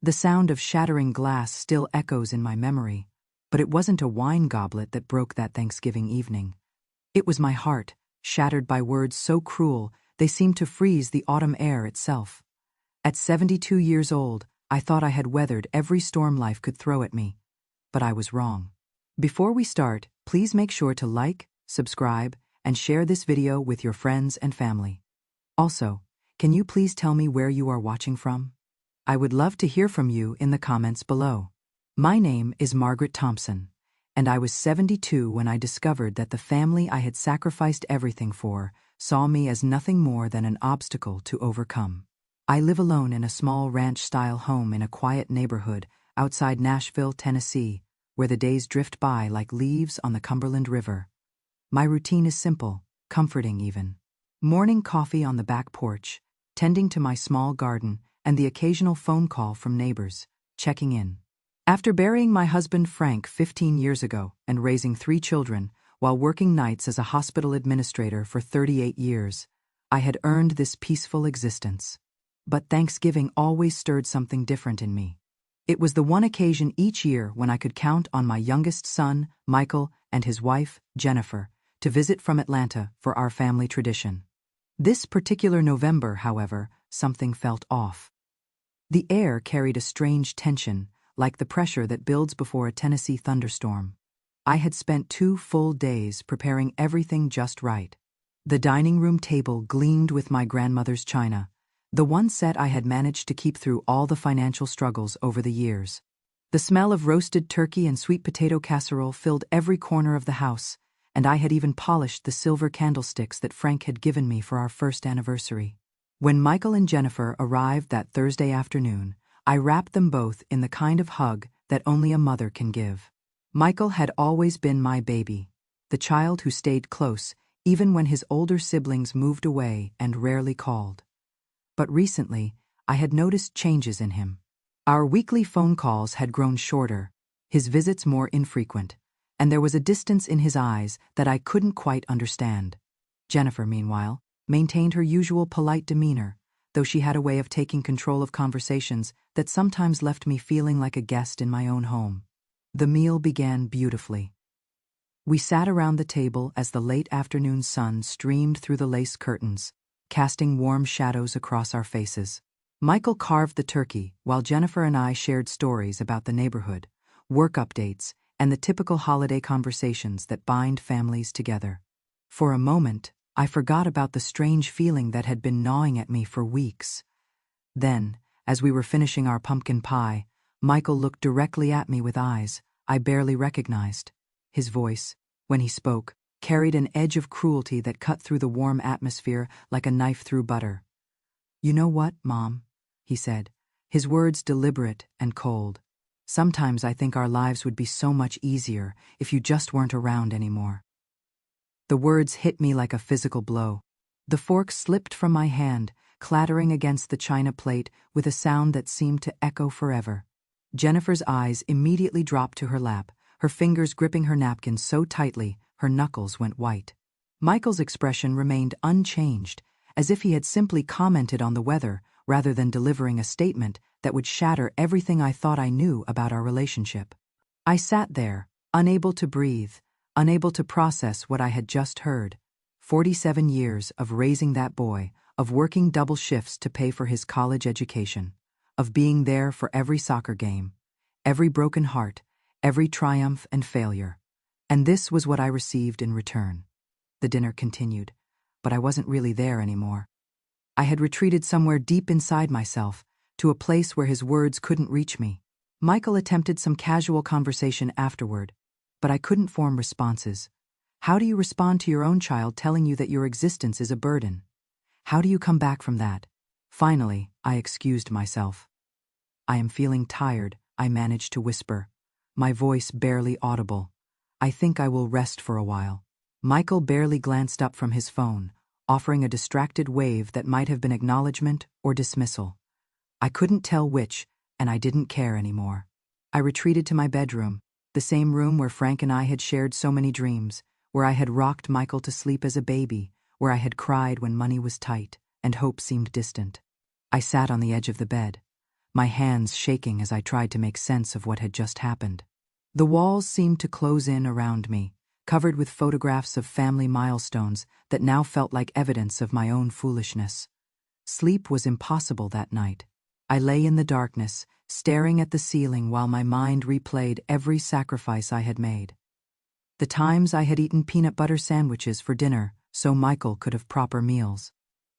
The sound of shattering glass still echoes in my memory, but it wasn't a wine goblet that broke that Thanksgiving evening. It was my heart, shattered by words so cruel they seemed to freeze the autumn air itself. At 72 years old, I thought I had weathered every storm life could throw at me, but I was wrong. Before we start, please make sure to like, subscribe, and share this video with your friends and family. Also, can you please tell me where you are watching from? I would love to hear from you in the comments below. My name is Margaret Thompson, and I was 72 when I discovered that the family I had sacrificed everything for saw me as nothing more than an obstacle to overcome. I live alone in a small ranch-style home in a quiet neighborhood outside Nashville, Tennessee, where the days drift by like leaves on the Cumberland River. My routine is simple, comforting even. Morning coffee on the back porch, tending to my small garden, and the occasional phone call from neighbors, checking in. After burying my husband Frank 15 years ago and raising 3 children while working nights as a hospital administrator for 38 years, I had earned this peaceful existence. But Thanksgiving always stirred something different in me. It was the one occasion each year when I could count on my youngest son, Michael, and his wife, Jennifer, to visit from Atlanta for our family tradition. This particular November, however, something felt off. The air carried a strange tension, like the pressure that builds before a Tennessee thunderstorm. I had spent 2 full days preparing everything just right. The dining room table gleamed with my grandmother's china, the one set I had managed to keep through all the financial struggles over the years. The smell of roasted turkey and sweet potato casserole filled every corner of the house, and I had even polished the silver candlesticks that Frank had given me for our first anniversary. When Michael and Jennifer arrived that Thursday afternoon, I wrapped them both in the kind of hug that only a mother can give. Michael had always been my baby, the child who stayed close even when his older siblings moved away and rarely called. But recently, I had noticed changes in him. Our weekly phone calls had grown shorter, his visits more infrequent, and there was a distance in his eyes that I couldn't quite understand. Jennifer, meanwhile, maintained her usual polite demeanor, though she had a way of taking control of conversations that sometimes left me feeling like a guest in my own home. The meal began beautifully. We sat around the table as the late afternoon sun streamed through the lace curtains, casting warm shadows across our faces. Michael carved the turkey, while Jennifer and I shared stories about the neighborhood, work updates, and the typical holiday conversations that bind families together. For a moment, I forgot about the strange feeling that had been gnawing at me for weeks. Then, as we were finishing our pumpkin pie, Michael looked directly at me with eyes I barely recognized. His voice, when he spoke, carried an edge of cruelty that cut through the warm atmosphere like a knife through butter. "You know what, Mom?" he said, his words deliberate and cold. "Sometimes I think our lives would be so much easier if you just weren't around anymore." The words hit me like a physical blow. The fork slipped from my hand, clattering against the china plate with a sound that seemed to echo forever. Jennifer's eyes immediately dropped to her lap, her fingers gripping her napkin so tightly her knuckles went white. Michael's expression remained unchanged, as if he had simply commented on the weather rather than delivering a statement that would shatter everything I thought I knew about our relationship. I sat there, unable to breathe, unable to process what I had just heard. 47 years of raising that boy, of working double shifts to pay for his college education, of being there for every soccer game, every broken heart, every triumph and failure. And this was what I received in return. The dinner continued, but I wasn't really there anymore. I had retreated somewhere deep inside myself, to a place where his words couldn't reach me. Michael attempted some casual conversation afterward, but I couldn't form responses. How do you respond to your own child telling you that your existence is a burden? How do you come back from that? Finally, I excused myself. "I am feeling tired," I managed to whisper, my voice barely audible. "I think I will rest for a while." Michael barely glanced up from his phone, offering a distracted wave that might have been acknowledgement or dismissal. I couldn't tell which, and I didn't care anymore. I retreated to my bedroom, the same room where Frank and I had shared so many dreams, where I had rocked Michael to sleep as a baby, where I had cried when money was tight and hope seemed distant. I sat on the edge of the bed, my hands shaking as I tried to make sense of what had just happened. The walls seemed to close in around me, covered with photographs of family milestones that now felt like evidence of my own foolishness. Sleep was impossible that night. I lay in the darkness, staring at the ceiling while my mind replayed every sacrifice I had made. The times I had eaten peanut butter sandwiches for dinner so Michael could have proper meals.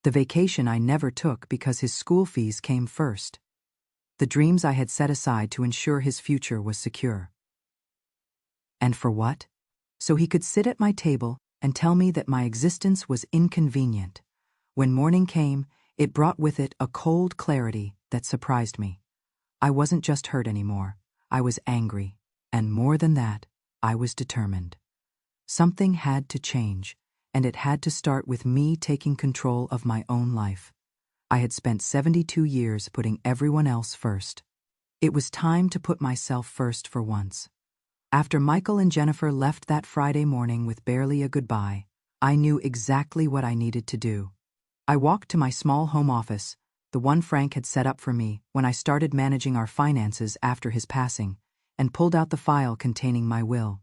The vacation I never took because his school fees came first. The dreams I had set aside to ensure his future was secure. And for what? So he could sit at my table and tell me that my existence was inconvenient. When morning came, it brought with it a cold clarity that surprised me. I wasn't just hurt anymore. I was angry. And more than that, I was determined. Something had to change, and it had to start with me taking control of my own life. I had spent 72 years putting everyone else first. It was time to put myself first for once. After Michael and Jennifer left that Friday morning with barely a goodbye, I knew exactly what I needed to do. I walked to my small home office, the one Frank had set up for me when I started managing our finances after his passing, and pulled out the file containing my will.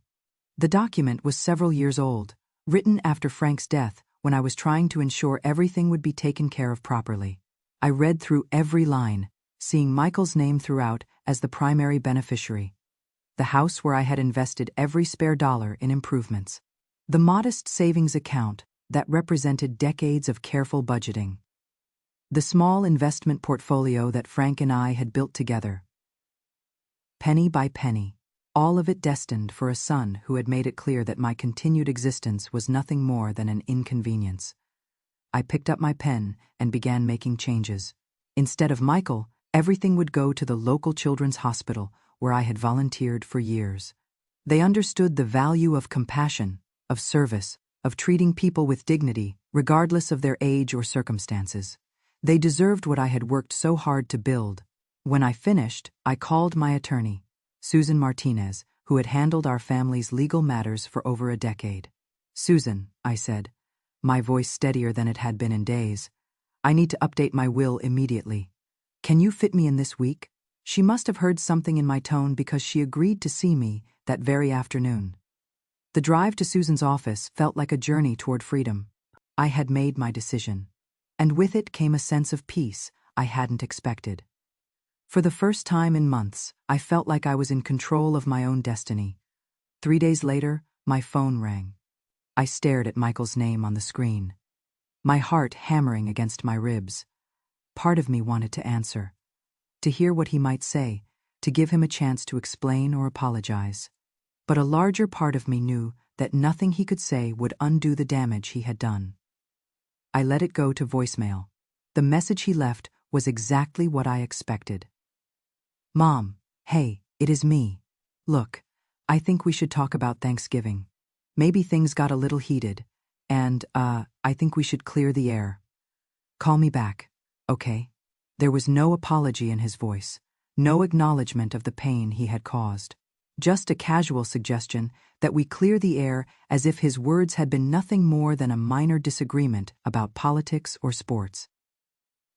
The document was several years old, written after Frank's death when I was trying to ensure everything would be taken care of properly. I read through every line, seeing Michael's name throughout as the primary beneficiary. The house where I had invested every spare dollar in improvements. The modest savings account that represented decades of careful budgeting. The small investment portfolio that Frank and I had built together. Penny by penny, all of it destined for a son who had made it clear that my continued existence was nothing more than an inconvenience. I picked up my pen and began making changes. Instead of Michael, everything would go to the local children's hospital where I had volunteered for years. They understood the value of compassion, of service, of treating people with dignity, regardless of their age or circumstances. They deserved what I had worked so hard to build. When I finished, I called my attorney, Susan Martinez, who had handled our family's legal matters for over a decade. "Susan," I said, my voice steadier than it had been in days, "I need to update my will immediately. Can you fit me in this week?" She must have heard something in my tone because she agreed to see me that very afternoon. The drive to Susan's office felt like a journey toward freedom. I had made my decision, and with it came a sense of peace I hadn't expected. For the first time in months, I felt like I was in control of my own destiny. 3 days later, my phone rang. I stared at Michael's name on the screen, my heart hammering against my ribs. Part of me wanted to answer, to hear what he might say, to give him a chance to explain or apologize. But a larger part of me knew that nothing he could say would undo the damage he had done. I let it go to voicemail. The message he left was exactly what I expected. "Mom, hey, it is me. Look, I think we should talk about Thanksgiving. Maybe things got a little heated, and, I think we should clear the air. Call me back, okay?" There was no apology in his voice, no acknowledgement of the pain he had caused. Just a casual suggestion that we clear the air as if his words had been nothing more than a minor disagreement about politics or sports.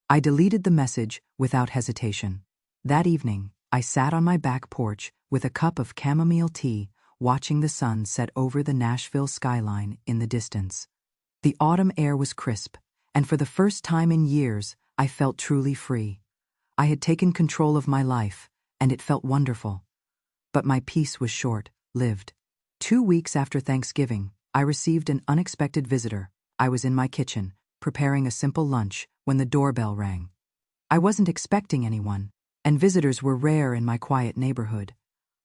I deleted the message without hesitation. That evening, I sat on my back porch with a cup of chamomile tea, watching the sun set over the Nashville skyline in the distance. The autumn air was crisp, and for the first time in years, I felt truly free. I had taken control of my life, and it felt wonderful. But my peace was short-lived. 2 weeks after Thanksgiving, I received an unexpected visitor. I was in my kitchen, preparing a simple lunch, when the doorbell rang. I wasn't expecting anyone, and visitors were rare in my quiet neighborhood.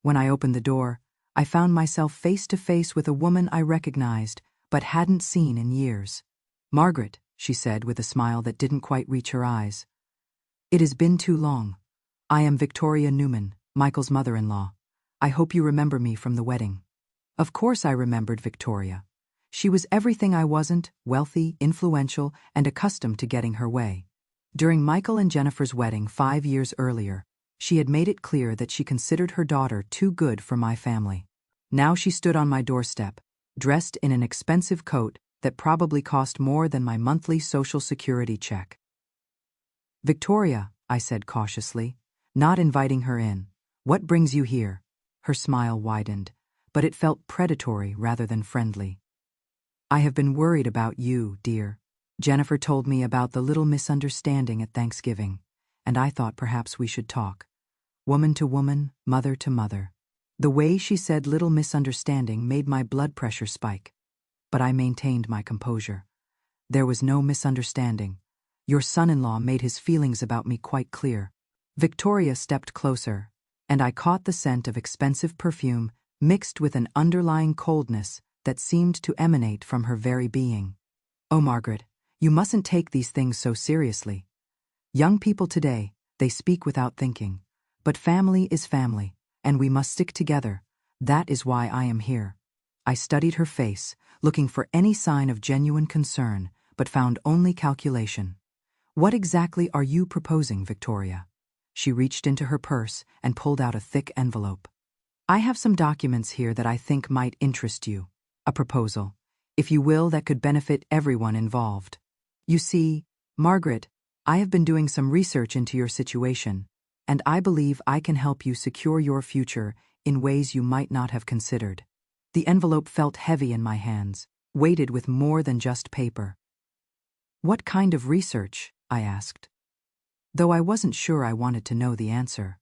When I opened the door, I found myself face to face with a woman I recognized, but hadn't seen in years. "Margaret," she said with a smile that didn't quite reach her eyes. "It has been too long. I am Victoria Newman, Michael's mother-in-law. I hope you remember me from the wedding." Of course I remembered Victoria. She was everything I wasn't: wealthy, influential, and accustomed to getting her way. During Michael and Jennifer's wedding 5 years earlier, she had made it clear that she considered her daughter too good for my family. Now she stood on my doorstep, dressed in an expensive coat that probably cost more than my monthly Social Security check. "Victoria," I said cautiously, not inviting her in. "What brings you here?" Her smile widened, but it felt predatory rather than friendly. "I have been worried about you, dear. Jennifer told me about the little misunderstanding at Thanksgiving, and I thought perhaps we should talk. Woman to woman, mother to mother." The way she said little misunderstanding made my blood pressure spike. But I maintained my composure. "There was no misunderstanding. Your son-in-law made his feelings about me quite clear." Victoria stepped closer, and I caught the scent of expensive perfume mixed with an underlying coldness that seemed to emanate from her very being. "Oh, Margaret, you mustn't take these things so seriously. Young people today, they speak without thinking. But family is family, and we must stick together. That is why I am here." I studied her face, looking for any sign of genuine concern, but found only calculation. "What exactly are you proposing, Victoria?" She reached into her purse and pulled out a thick envelope. "I have some documents here that I think might interest you. A proposal, if you will, that could benefit everyone involved. You see, Margaret, I have been doing some research into your situation, and I believe I can help you secure your future in ways you might not have considered." The envelope felt heavy in my hands, weighted with more than just paper. "What kind of research?" I asked. Though I wasn't sure I wanted to know the answer.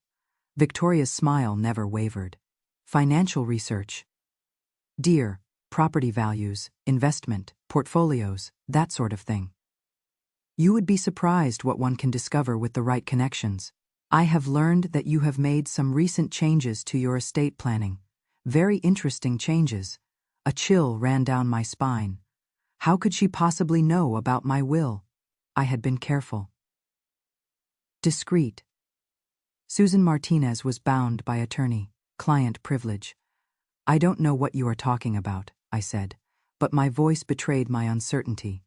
Victoria's smile never wavered. "Financial research. Dear, property values, investment, portfolios, that sort of thing. You would be surprised what one can discover with the right connections. I have learned that you have made some recent changes to your estate planning. Very interesting changes." A chill ran down my spine. How could she possibly know about my will? I had been careful. Discreet. Susan Martinez was bound by attorney-client privilege. "I don't know what you are talking about," I said, but my voice betrayed my uncertainty.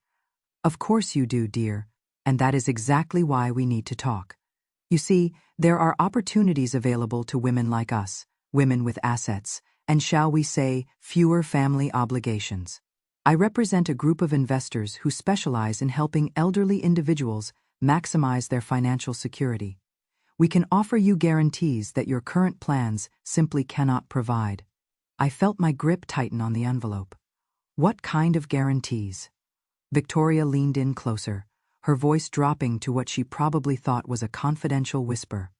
"Of course you do, dear, and that is exactly why we need to talk. You see, there are opportunities available to women like us, women with assets, and shall we say, fewer family obligations. I represent a group of investors who specialize in helping elderly individuals maximize their financial security. We can offer you guarantees that your current plans simply cannot provide." I felt my grip tighten on the envelope. "What kind of guarantees?" Victoria leaned in closer, her voice dropping to what she probably thought was a confidential whisper.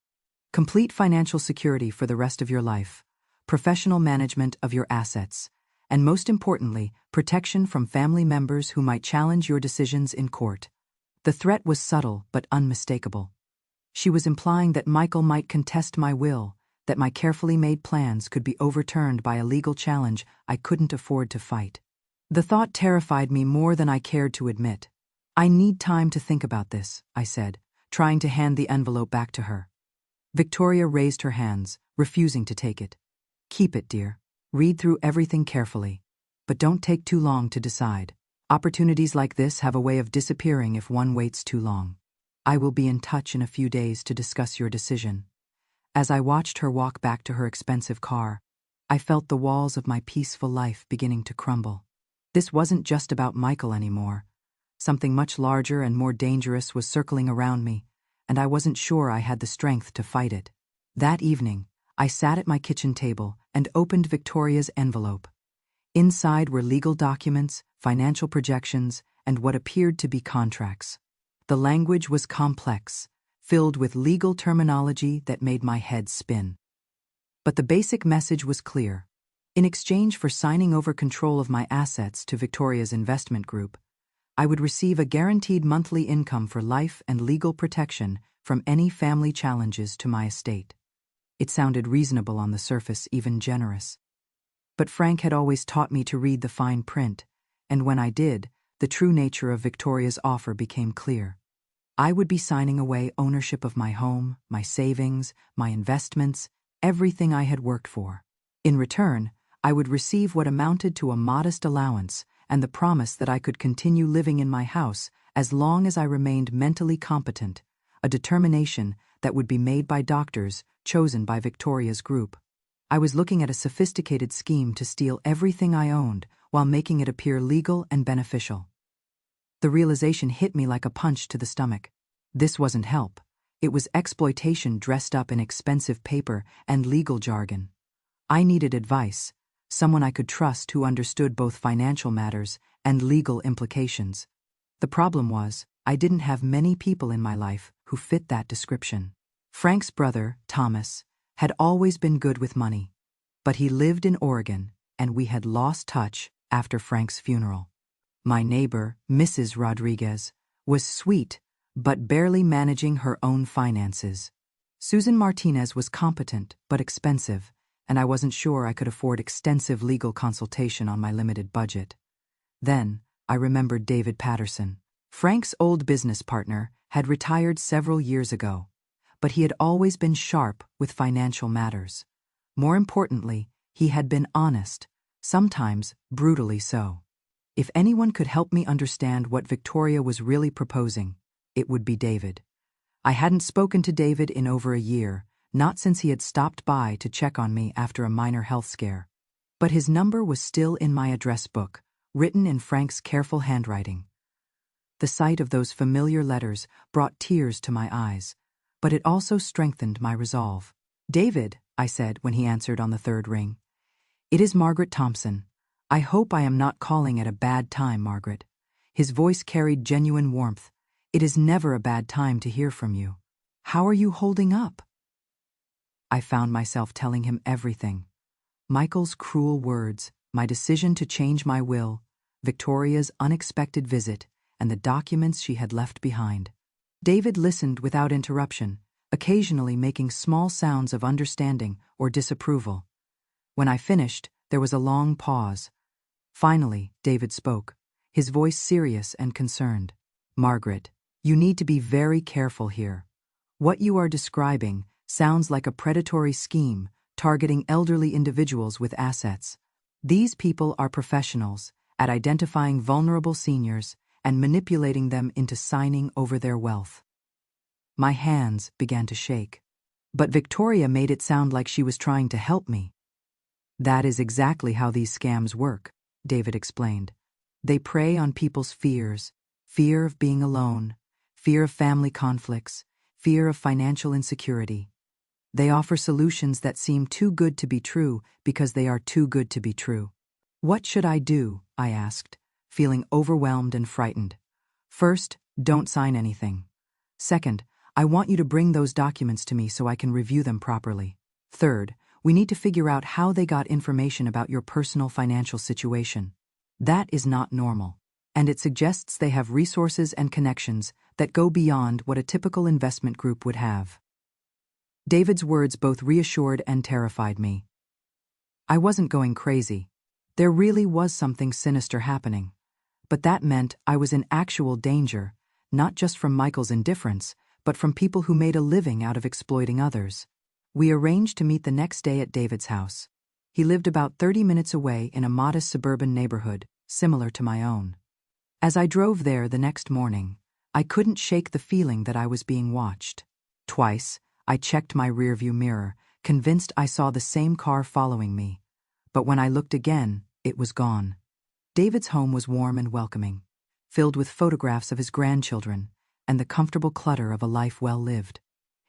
"Complete financial security for the rest of your life, professional management of your assets, and most importantly, protection from family members who might challenge your decisions in court." The threat was subtle but unmistakable. She was implying that Michael might contest my will, that my carefully made plans could be overturned by a legal challenge I couldn't afford to fight. The thought terrified me more than I cared to admit. "I need time to think about this," I said, trying to hand the envelope back to her. Victoria raised her hands, refusing to take it. "Keep it, dear. Read through everything carefully. But don't take too long to decide. Opportunities like this have a way of disappearing if one waits too long. I will be in touch in a few days to discuss your decision." As I watched her walk back to her expensive car, I felt the walls of my peaceful life beginning to crumble. This wasn't just about Michael anymore. Something much larger and more dangerous was circling around me, and I wasn't sure I had the strength to fight it. That evening, I sat at my kitchen table and opened Victoria's envelope. Inside were legal documents, financial projections, and what appeared to be contracts. The language was complex, filled with legal terminology that made my head spin. But the basic message was clear. In exchange for signing over control of my assets to Victoria's investment group, I would receive a guaranteed monthly income for life and legal protection from any family challenges to my estate. It sounded reasonable on the surface, even generous. But Frank had always taught me to read the fine print, and when I did, the true nature of Victoria's offer became clear. I would be signing away ownership of my home, my savings, my investments, everything I had worked for. In return, I would receive what amounted to a modest allowance and the promise that I could continue living in my house as long as I remained mentally competent, a determination that would be made by doctors chosen by Victoria's group. I was looking at a sophisticated scheme to steal everything I owned while making it appear legal and beneficial. The realization hit me like a punch to the stomach. This wasn't help. It was exploitation dressed up in expensive paper and legal jargon. I needed advice, someone I could trust who understood both financial matters and legal implications. The problem was, I didn't have many people in my life who fit that description. Frank's brother, Thomas, had always been good with money, but he lived in Oregon, and we had lost touch after Frank's funeral. My neighbor, Mrs. Rodriguez, was sweet, but barely managing her own finances. Susan Martinez was competent but expensive, and I wasn't sure I could afford extensive legal consultation on my limited budget. Then, I remembered David Patterson. Frank's old business partner had retired several years ago, but he had always been sharp with financial matters. More importantly, he had been honest, sometimes brutally so. If anyone could help me understand what Victoria was really proposing, it would be David. I hadn't spoken to David in over a year, not since he had stopped by to check on me after a minor health scare. But his number was still in my address book, written in Frank's careful handwriting. The sight of those familiar letters brought tears to my eyes, but it also strengthened my resolve. "David," I said when he answered on the third ring. "It is Margaret Thompson. I hope I am not calling at a bad time, Margaret." His voice carried genuine warmth. "It is never a bad time to hear from you. How are you holding up?" I found myself telling him everything. Michael's cruel words, my decision to change my will, Victoria's unexpected visit, and the documents she had left behind. David listened without interruption, occasionally making small sounds of understanding or disapproval. When I finished, there was a long pause. Finally, David spoke, his voice serious and concerned. "Margaret, you need to be very careful here. What you are describing sounds like a predatory scheme targeting elderly individuals with assets. These people are professionals at identifying vulnerable seniors and manipulating them into signing over their wealth." My hands began to shake. But Victoria made it sound like she was trying to help me. "That is exactly how these scams work," David explained. "They prey on people's fears, fear of being alone, fear of family conflicts, fear of financial insecurity. They offer solutions that seem too good to be true because they are too good to be true." "What should I do?" I asked, feeling overwhelmed and frightened. "First, don't sign anything. Second, I want you to bring those documents to me so I can review them properly. Third, we need to figure out how they got information about your personal financial situation. That is not normal, and it suggests they have resources and connections that go beyond what a typical investment group would have." David's words both reassured and terrified me. I wasn't going crazy. There really was something sinister happening. But that meant I was in actual danger, not just from Michael's indifference, but from people who made a living out of exploiting others. We arranged to meet the next day at David's house. He lived about 30 minutes away in a modest suburban neighborhood, similar to my own. As I drove there the next morning, I couldn't shake the feeling that I was being watched. Twice, I checked my rearview mirror, convinced I saw the same car following me. But when I looked again, it was gone. David's home was warm and welcoming, filled with photographs of his grandchildren and the comfortable clutter of a life well lived.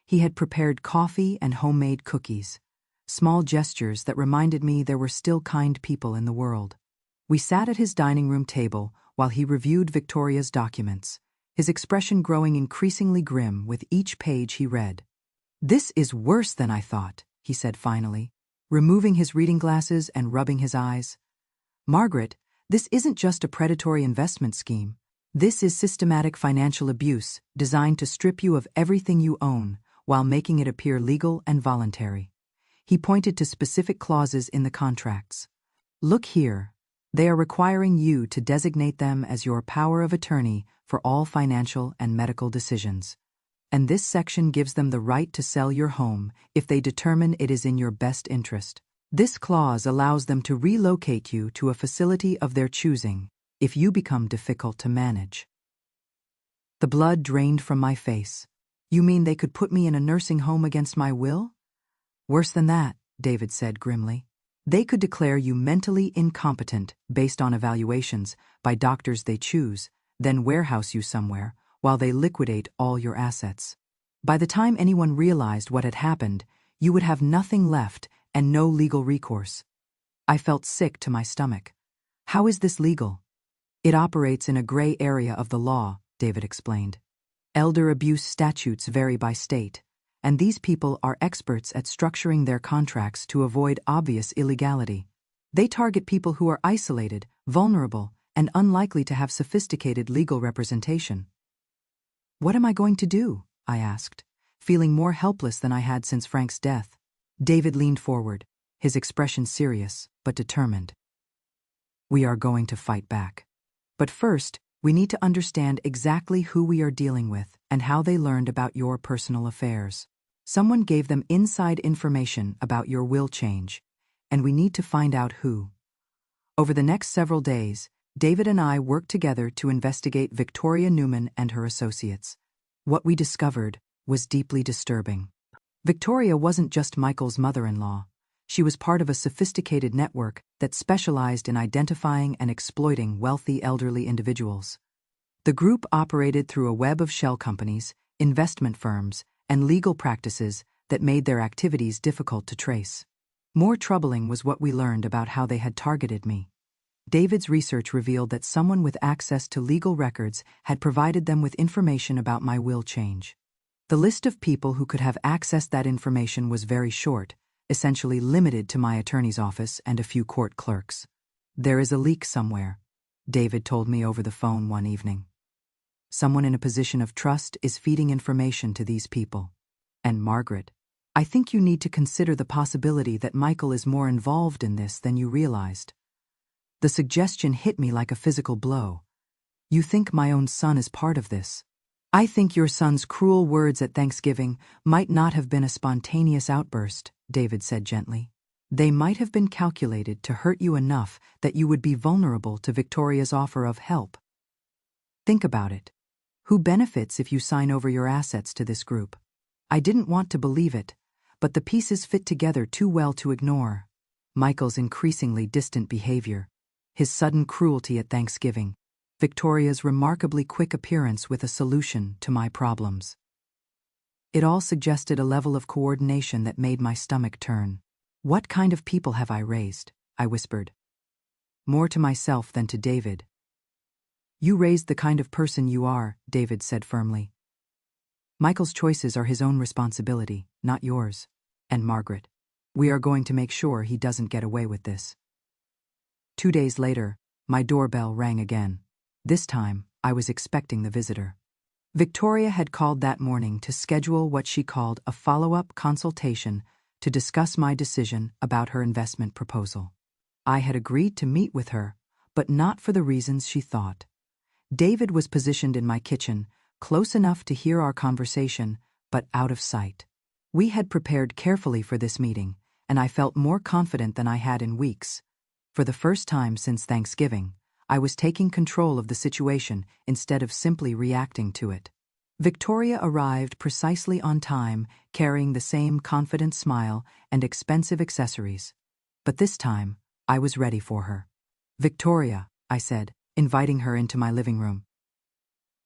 He had prepared coffee and homemade cookies, small gestures that reminded me there were still kind people in the world. We sat at his dining room table while he reviewed Victoria's documents, his expression growing increasingly grim with each page he read. "This is worse than I thought," he said finally, removing his reading glasses and rubbing his eyes. "Margaret, this isn't just a predatory investment scheme. This is systematic financial abuse designed to strip you of everything you own while making it appear legal and voluntary." He pointed to specific clauses in the contracts. "Look here. They are requiring you to designate them as your power of attorney for all financial and medical decisions. And this section gives them the right to sell your home if they determine it is in your best interest. This clause allows them to relocate you to a facility of their choosing if you become difficult to manage." The blood drained from my face. "You mean they could put me in a nursing home against my will?" "Worse than that," David said grimly. "They could declare you mentally incompetent based on evaluations by doctors they choose, then warehouse you somewhere while they liquidate all your assets. By the time anyone realized what had happened, you would have nothing left and no legal recourse. I felt sick to my stomach. How is this legal? It operates in a gray area of the law, David explained. Elder abuse statutes vary by state, and these people are experts at structuring their contracts to avoid obvious illegality. They target people who are isolated, vulnerable, and unlikely to have sophisticated legal representation. What am I going to do? I asked, feeling more helpless than I had since Frank's death. David leaned forward, his expression serious but determined. We are going to fight back. But first, we need to understand exactly who we are dealing with and how they learned about your personal affairs. Someone gave them inside information about your will change, and we need to find out who. Over the next several days, David and I worked together to investigate Victoria Newman and her associates. What we discovered was deeply disturbing. Victoria wasn't just Michael's mother-in-law. She was part of a sophisticated network that specialized in identifying and exploiting wealthy elderly individuals. The group operated through a web of shell companies, investment firms, and legal practices that made their activities difficult to trace. More troubling was what we learned about how they had targeted me. David's research revealed that someone with access to legal records had provided them with information about my will change. The list of people who could have accessed that information was very short, essentially limited to my attorney's office and a few court clerks. There is a leak somewhere, David told me over the phone one evening. Someone in a position of trust is feeding information to these people. And Margaret, I think you need to consider the possibility that Michael is more involved in this than you realized. The suggestion hit me like a physical blow. You think my own son is part of this. I think your son's cruel words at Thanksgiving might not have been a spontaneous outburst, David said gently. They might have been calculated to hurt you enough that you would be vulnerable to Victoria's offer of help. Think about it. Who benefits if you sign over your assets to this group? I didn't want to believe it, but the pieces fit together too well to ignore. Michael's increasingly distant behavior, his sudden cruelty at Thanksgiving, Victoria's remarkably quick appearance with a solution to my problems. It all suggested a level of coordination that made my stomach turn. What kind of people have I raised? I whispered. More to myself than to David. You raised the kind of person you are, David said firmly. Michael's choices are his own responsibility, not yours. And Margaret, we are going to make sure he doesn't get away with this. 2 days later, my doorbell rang again. This time, I was expecting the visitor. Victoria had called that morning to schedule what she called a follow-up consultation to discuss my decision about her investment proposal. I had agreed to meet with her, but not for the reasons she thought. David was positioned in my kitchen, close enough to hear our conversation, but out of sight. We had prepared carefully for this meeting, and I felt more confident than I had in weeks. For the first time since Thanksgiving, I was taking control of the situation instead of simply reacting to it. Victoria arrived precisely on time, carrying the same confident smile and expensive accessories. But this time, I was ready for her. Victoria, I said, inviting her into my living room.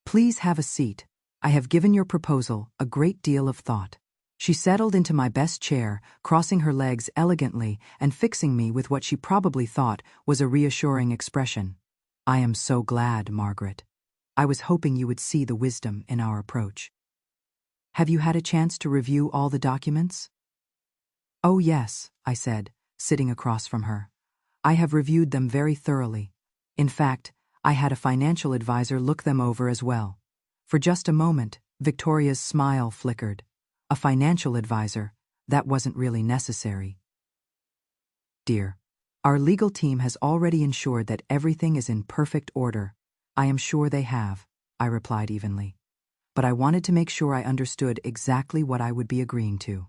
Please have a seat. I have given your proposal a great deal of thought. She settled into my best chair, crossing her legs elegantly and fixing me with what she probably thought was a reassuring expression. I am so glad, Margaret. I was hoping you would see the wisdom in our approach. Have you had a chance to review all the documents? Oh yes, I said, sitting across from her. I have reviewed them very thoroughly. In fact, I had a financial advisor look them over as well. For just a moment, Victoria's smile flickered. A financial advisor, that wasn't really necessary. Dear, our legal team has already ensured that everything is in perfect order. I am sure they have, I replied evenly. But I wanted to make sure I understood exactly what I would be agreeing to.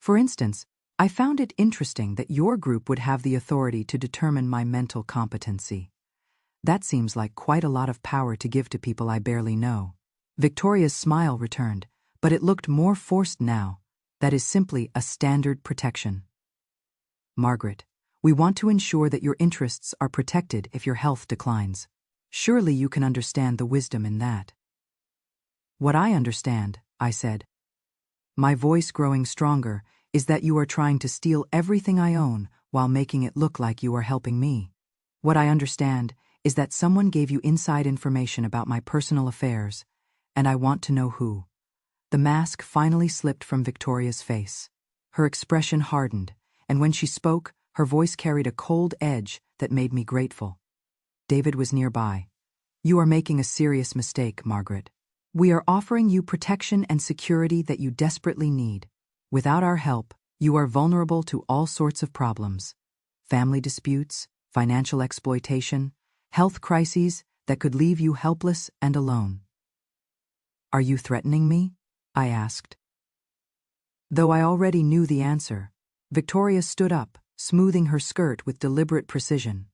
For instance, I found it interesting that your group would have the authority to determine my mental competency. That seems like quite a lot of power to give to people I barely know. Victoria's smile returned, but it looked more forced now. That is simply a standard protection. Margaret, we want to ensure that your interests are protected if your health declines. Surely you can understand the wisdom in that. What I understand, I said. my voice growing stronger, is that you are trying to steal everything I own while making it look like you are helping me. What I understand is that someone gave you inside information about my personal affairs, and I want to know who. The mask finally slipped from Victoria's face. Her expression hardened, and when she spoke, her voice carried a cold edge that made me grateful. David was nearby. You are making a serious mistake, Margaret. We are offering you protection and security that you desperately need. Without our help, you are vulnerable to all sorts of problems. Family disputes, financial exploitation, health crises that could leave you helpless and alone. Are you threatening me? I asked. Though I already knew the answer, Victoria stood up, smoothing her skirt with deliberate precision.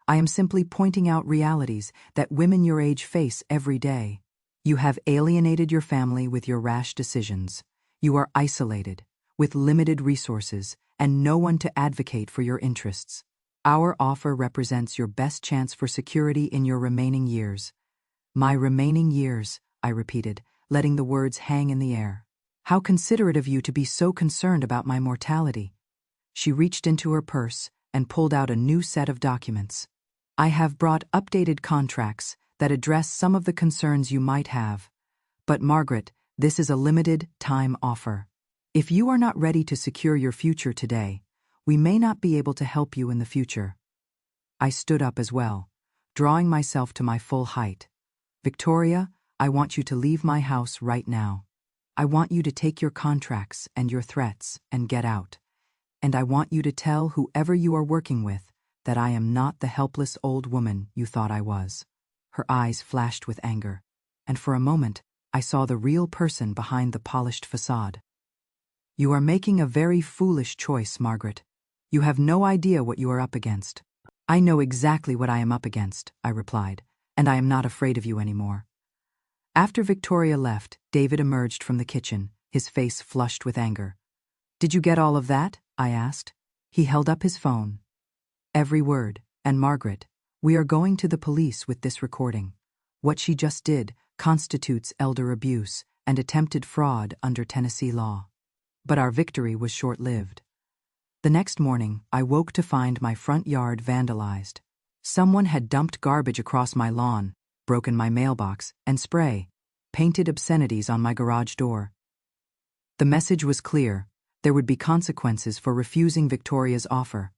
I am simply pointing out realities that women your age face every day. You have alienated your family with your rash decisions. You are isolated, with limited resources, and no one to advocate for your interests. Our offer represents your best chance for security in your remaining years. My remaining years, I repeated, letting the words hang in the air. How considerate of you to be so concerned about my mortality. She reached into her purse and pulled out a new set of documents. I have brought updated contracts that address some of the concerns you might have. But Margaret, this is a limited time offer. If you are not ready to secure your future today, we may not be able to help you in the future. I stood up as well, drawing myself to my full height. Victoria, I want you to leave my house right now. I want you to take your contracts and your threats and get out. And I want you to tell whoever you are working with that I am not the helpless old woman you thought I was. Her eyes flashed with anger, and for a moment I saw the real person behind the polished facade. You are making a very foolish choice, Margaret. You have no idea what you are up against. I know exactly what I am up against, I replied, and I am not afraid of you anymore. After Victoria left, David emerged from the kitchen, his face flushed with anger. Did you get all of that? I asked. He held up his phone. Every word, and Margaret, we are going to the police with this recording. What she just did constitutes elder abuse and attempted fraud under Tennessee law. But our victory was short-lived. The next morning, I woke to find my front yard vandalized. Someone had dumped garbage across my lawn, broken my mailbox, and painted obscenities on my garage door. The message was clear. There would be consequences for refusing Victoria's offer.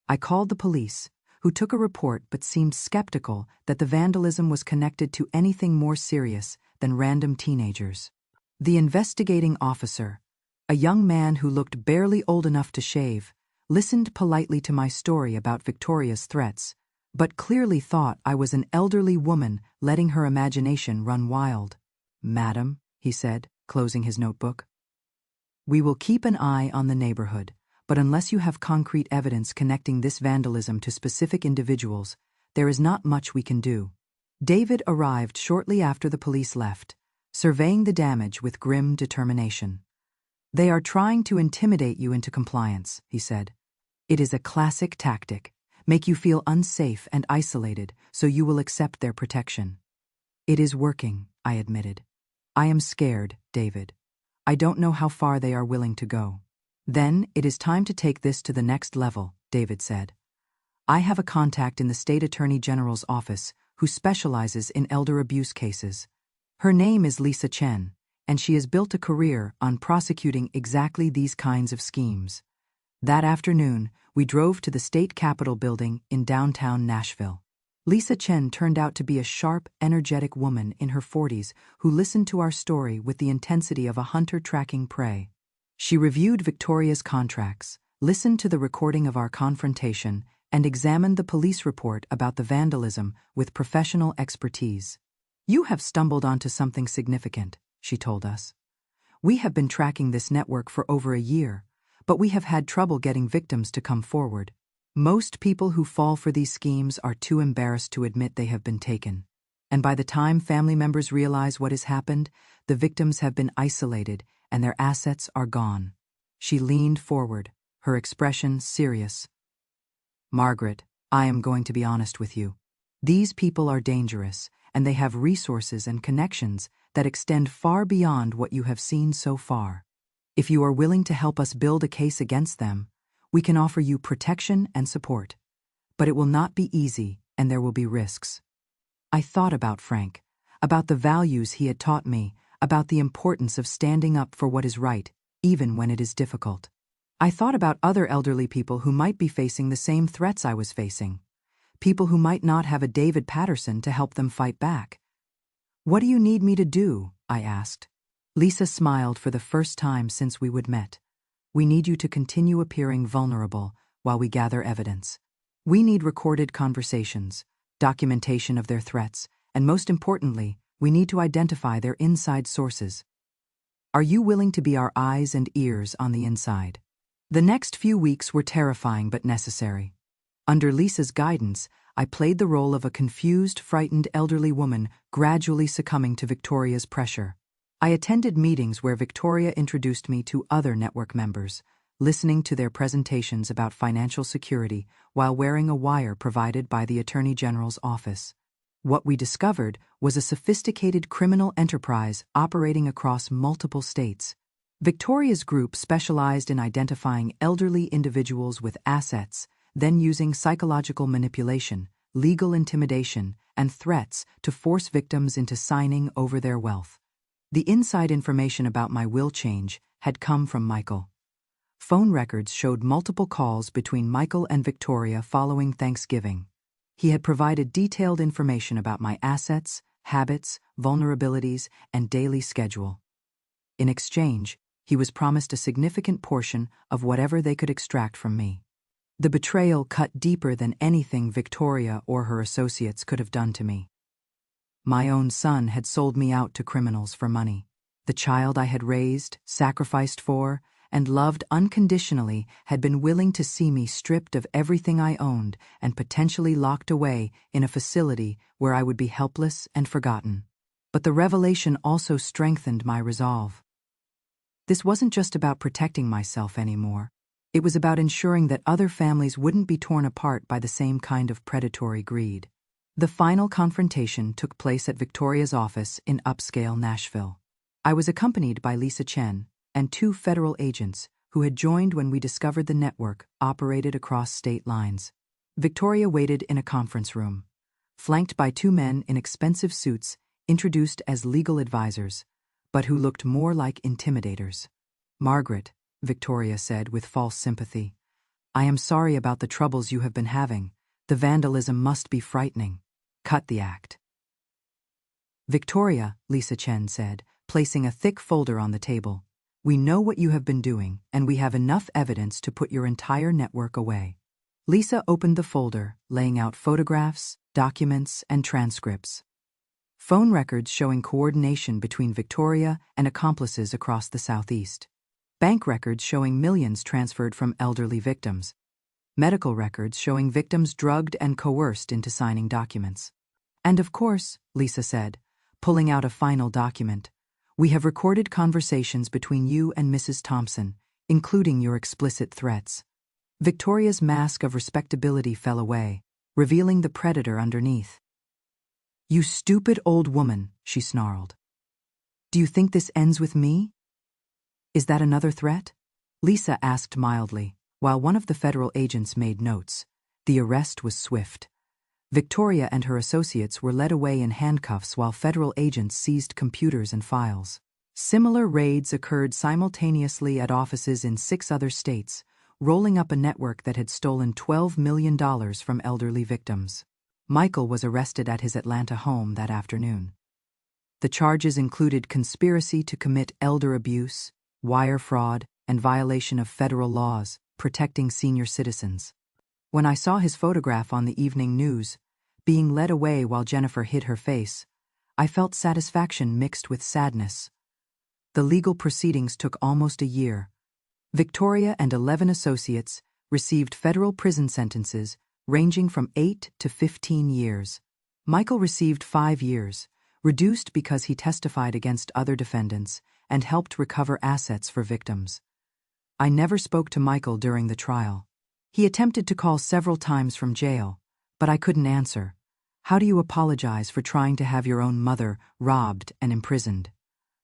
I called the police, who took a report but seemed skeptical that the vandalism was connected to anything more serious than random teenagers. The investigating officer, a young man who looked barely old enough to shave, listened politely to my story about Victoria's threats, but clearly thought I was an elderly woman letting her imagination run wild. Madam, he said, closing his notebook, we will keep an eye on the neighborhood. But unless you have concrete evidence connecting this vandalism to specific individuals, there is not much we can do. David arrived shortly after the police left, surveying the damage with grim determination. They are trying to intimidate you into compliance, he said. It is a classic tactic, make you feel unsafe and isolated so you will accept their protection. It is working, I admitted. I am scared, David. I don't know how far they are willing to go. Then it is time to take this to the next level, David said. I have a contact in the State Attorney General's office who specializes in elder abuse cases. Her name is Lisa Chen, and she has built a career on prosecuting exactly these kinds of schemes. That afternoon, we drove to the state capitol building in downtown Nashville. Lisa Chen turned out to be a sharp, energetic woman in her 40s who listened to our story with the intensity of a hunter tracking prey. She reviewed Victoria's contracts, listened to the recording of our confrontation, and examined the police report about the vandalism with professional expertise. You have stumbled onto something significant, she told us. We have been tracking this network for over a year, but we have had trouble getting victims to come forward. Most people who fall for these schemes are too embarrassed to admit they have been taken. And by the time family members realize what has happened, the victims have been isolated and their assets are gone. She leaned forward, her expression serious. Margaret, I am going to be honest with you. These people are dangerous, and they have resources and connections that extend far beyond what you have seen so far. If you are willing to help us build a case against them, we can offer you protection and support. But it will not be easy, and there will be risks. I thought about Frank, about the values he had taught me, about the importance of standing up for what is right, even when it is difficult. I thought about other elderly people who might be facing the same threats I was facing, people who might not have a David Patterson to help them fight back. "What do you need me to do?" I asked. Lisa smiled for the first time since we would met. "We need you to continue appearing vulnerable while we gather evidence. We need recorded conversations, documentation of their threats, and most importantly, we need to identify their inside sources. Are you willing to be our eyes and ears on the inside?" The next few weeks were terrifying but necessary. Under Lisa's guidance, I played the role of a confused, frightened elderly woman gradually succumbing to Victoria's pressure. I attended meetings where Victoria introduced me to other network members, listening to their presentations about financial security while wearing a wire provided by the Attorney General's office. What we discovered was a sophisticated criminal enterprise operating across multiple states. Victoria's group specialized in identifying elderly individuals with assets, then using psychological manipulation, legal intimidation, and threats to force victims into signing over their wealth. The inside information about my will change had come from Michael. Phone records showed multiple calls between Michael and Victoria following Thanksgiving. He had provided detailed information about my assets, habits, vulnerabilities, and daily schedule. In exchange, he was promised a significant portion of whatever they could extract from me. The betrayal cut deeper than anything Victoria or her associates could have done to me. My own son had sold me out to criminals for money. The child I had raised, sacrificed for, and loved unconditionally had been willing to see me stripped of everything I owned and potentially locked away in a facility where I would be helpless and forgotten. But the revelation also strengthened my resolve. This wasn't just about protecting myself anymore. It was about ensuring that other families wouldn't be torn apart by the same kind of predatory greed. The final confrontation took place at Victoria's office in upscale Nashville. I was accompanied by Lisa Chen and 2 federal agents who had joined when we discovered the network operated across state lines. Victoria waited in a conference room, flanked by 2 men in expensive suits introduced as legal advisors, but who looked more like intimidators. "Margaret," Victoria said with false sympathy, "I am sorry about the troubles you have been having. The vandalism must be frightening. Cut the act." "Victoria," Lisa Chen said, placing a thick folder on the table, "we know what you have been doing, and we have enough evidence to put your entire network away." Lisa opened the folder, laying out photographs, documents, and transcripts. Phone records showing coordination between Victoria and accomplices across the Southeast. Bank records showing millions transferred from elderly victims. Medical records showing victims drugged and coerced into signing documents. "And of course," Lisa said, pulling out a final document, "we have recorded conversations between you and Mrs. Thompson, including your explicit threats." Victoria's mask of respectability fell away, revealing the predator underneath. "You stupid old woman," she snarled. "Do you think this ends with me?" "Is that another threat?" Lisa asked mildly, while one of the federal agents made notes. The arrest was swift. Victoria and her associates were led away in handcuffs while federal agents seized computers and files. Similar raids occurred simultaneously at offices in 6 other states, rolling up a network that had stolen $12 million from elderly victims. Michael was arrested at his Atlanta home that afternoon. The charges included conspiracy to commit elder abuse, wire fraud, and violation of federal laws protecting senior citizens. When I saw his photograph on the evening news, being led away while Jennifer hid her face, I felt satisfaction mixed with sadness. The legal proceedings took almost a year. Victoria and 11 associates received federal prison sentences ranging from 8 to 15 years. Michael received 5 years, reduced because he testified against other defendants and helped recover assets for victims. I never spoke to Michael during the trial. He attempted to call several times from jail, but I couldn't answer. How do you apologize for trying to have your own mother robbed and imprisoned?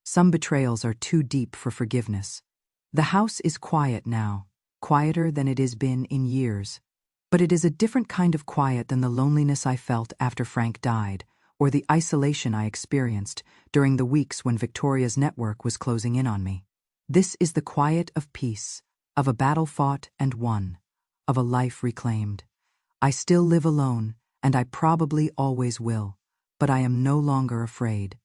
Some betrayals are too deep for forgiveness. The house is quiet now, quieter than it has been in years. But it is a different kind of quiet than the loneliness I felt after Frank died, or the isolation I experienced during the weeks when Victoria's network was closing in on me. This is the quiet of peace, of a battle fought and won, of a life reclaimed. I still live alone, and I probably always will, but I am no longer afraid.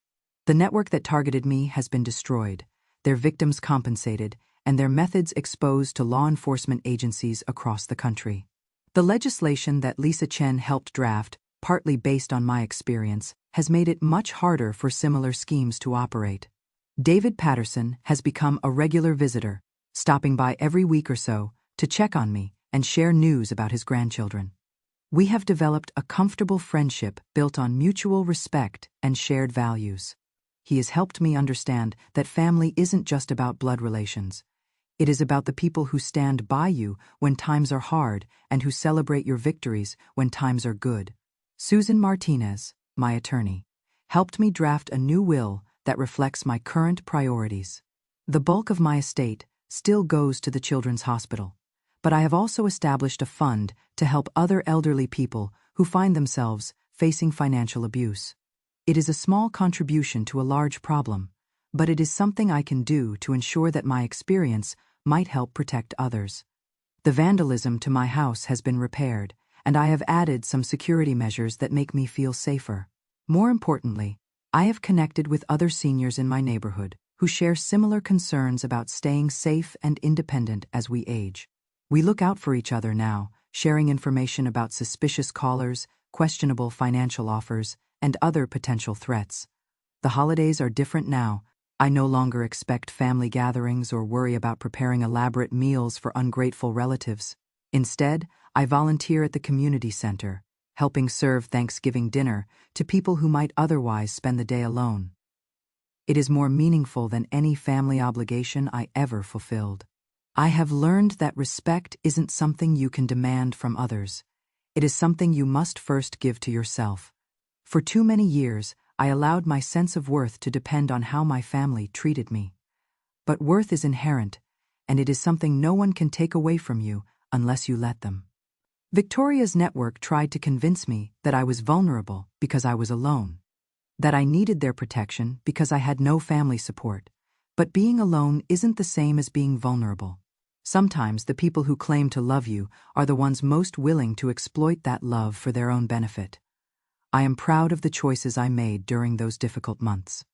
The network that targeted me has been destroyed, their victims compensated, and their methods exposed to law enforcement agencies across the country. The legislation that Lisa Chen helped draft, partly based on my experience, has made it much harder for similar schemes to operate. David Patterson has become a regular visitor, stopping by every week or so to check on me and share news about his grandchildren. We have developed a comfortable friendship built on mutual respect and shared values. He has helped me understand that family isn't just about blood relations. It is about the people who stand by you when times are hard and who celebrate your victories when times are good. Susan Martinez, my attorney, helped me draft a new will that reflects my current priorities. The bulk of my estate still goes to the Children's Hospital, but I have also established a fund to help other elderly people who find themselves facing financial abuse. It is a small contribution to a large problem, but it is something I can do to ensure that my experience might help protect others. The vandalism to my house has been repaired, and I have added some security measures that make me feel safer. More importantly, I have connected with other seniors in my neighborhood who share similar concerns about staying safe and independent as we age. We look out for each other now, sharing information about suspicious callers, questionable financial offers, and other potential threats. The holidays are different now. I no longer expect family gatherings or worry about preparing elaborate meals for ungrateful relatives. Instead, I volunteer at the community center, helping serve Thanksgiving dinner to people who might otherwise spend the day alone. It is more meaningful than any family obligation I ever fulfilled. I have learned that respect isn't something you can demand from others. It is something you must first give to yourself. For too many years, I allowed my sense of worth to depend on how my family treated me. But worth is inherent, and it is something no one can take away from you unless you let them. Victoria's network tried to convince me that I was vulnerable because I was alone, that I needed their protection because I had no family support. But being alone isn't the same as being vulnerable. Sometimes the people who claim to love you are the ones most willing to exploit that love for their own benefit. I am proud of the choices I made during those difficult months.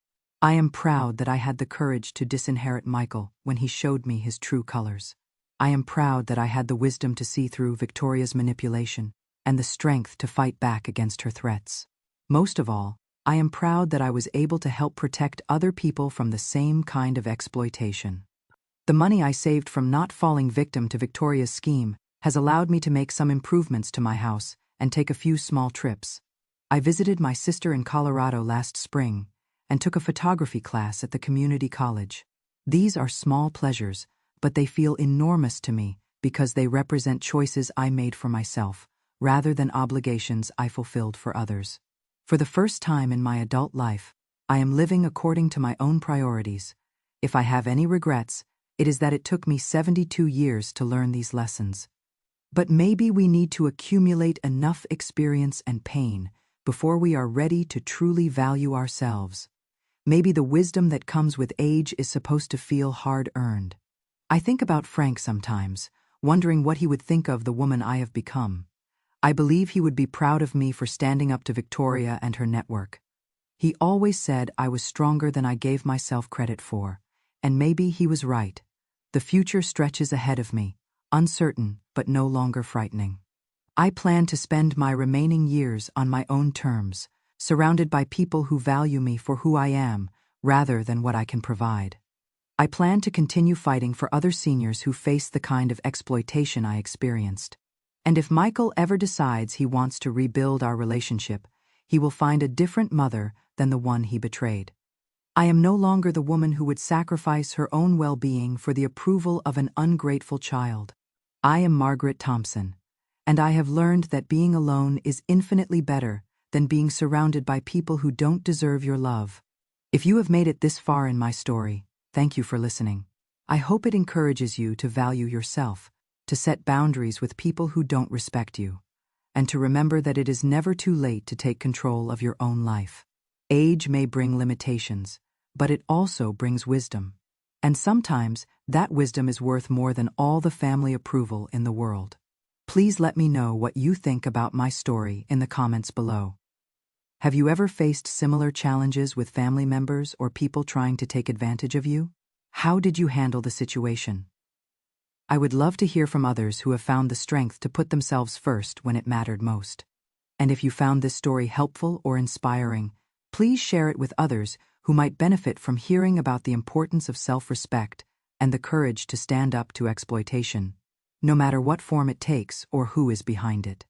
I am proud that I had the courage to disinherit Michael when he showed me his true colors. I am proud that I had the wisdom to see through Victoria's manipulation and the strength to fight back against her threats. Most of all, I am proud that I was able to help protect other people from the same kind of exploitation. The money I saved from not falling victim to Victoria's scheme has allowed me to make some improvements to my house and take a few small trips. I visited my sister in Colorado last spring and took a photography class at the community college. These are small pleasures, but they feel enormous to me because they represent choices I made for myself, rather than obligations I fulfilled for others. For the first time in my adult life, I am living according to my own priorities. If I have any regrets, it is that it took me 72 years to learn these lessons. But maybe we need to accumulate enough experience and pain before we are ready to truly value ourselves. Maybe the wisdom that comes with age is supposed to feel hard-earned. I think about Frank sometimes, wondering what he would think of the woman I have become. I believe he would be proud of me for standing up to Victoria and her network. He always said I was stronger than I gave myself credit for, and maybe he was right. The future stretches ahead of me, uncertain but no longer frightening. I plan to spend my remaining years on my own terms, surrounded by people who value me for who I am, rather than what I can provide. I plan to continue fighting for other seniors who face the kind of exploitation I experienced. And if Michael ever decides he wants to rebuild our relationship, he will find a different mother than the one he betrayed. I am no longer the woman who would sacrifice her own well-being for the approval of an ungrateful child. I am Margaret Thompson, and I have learned that being alone is infinitely better than being surrounded by people who don't deserve your love. If you have made it this far in my story, thank you for listening. I hope it encourages you to value yourself, to set boundaries with people who don't respect you, and to remember that it is never too late to take control of your own life. Age may bring limitations, but it also brings wisdom. And sometimes, that wisdom is worth more than all the family approval in the world. Please let me know what you think about my story in the comments below. Have you ever faced similar challenges with family members or people trying to take advantage of you? How did you handle the situation? I would love to hear from others who have found the strength to put themselves first when it mattered most. And if you found this story helpful or inspiring, please share it with others who might benefit from hearing about the importance of self-respect and the courage to stand up to exploitation, no matter what form it takes or who is behind it.